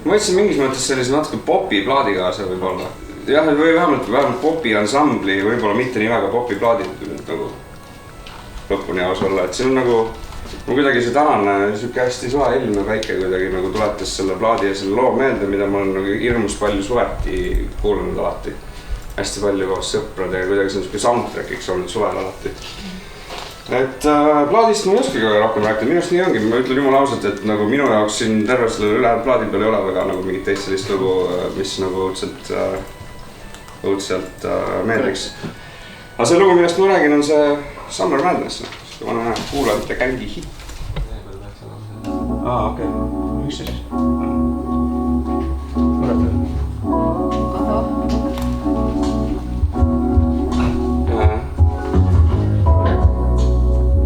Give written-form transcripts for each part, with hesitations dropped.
ma võtsin mingis mõttes sellise natuke popi plaadi kaasa võib-olla. Jah, või vähemalt popi ansambli, võib-olla mitte nii väga popi plaadid nagu lõpuni aus olla, et siin on nagu kuidagi see tänane siuke hästi suve ilm ja päike kuidagi nagu tuletas selle plaadi ja selle loo meelde, mida ma olen nagu hirmus palju suveti kuulanud alati. Hästi palju koos sõpradega, kuidagi see on siuke soundtrackiks olnud suvel alati. Et plaadist ma ei oskagi väga rohkem rääkida, minust nii ongi, ma ütlen jumala ausalt, et nagu minu jaoks siin terve selle ülejäänud plaadi peal ei ole väga nagu mingit teist sellist lugu, mis nagu õudselt meeldiks. Aga see lugu, millest ma räägin, on see Summer Madness, ma näen kuulajate kängi hitt. Okei. Miks see siis?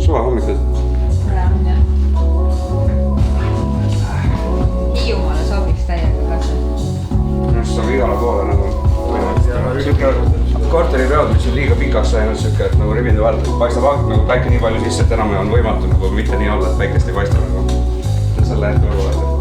Suve hommikud. Praegu on jah. Hiiumaale sobiks täiega kasvõi. Minust saab igale poole nagu korteripeod, mis on liiga pikaks läinud siuke, et nagu ribinde vahelt paistab nagu päike nii palju sisse, et enam on võimatu nagu mitte nii olla, et päikest ei paista nagu. Selle hetke võrgu vaata.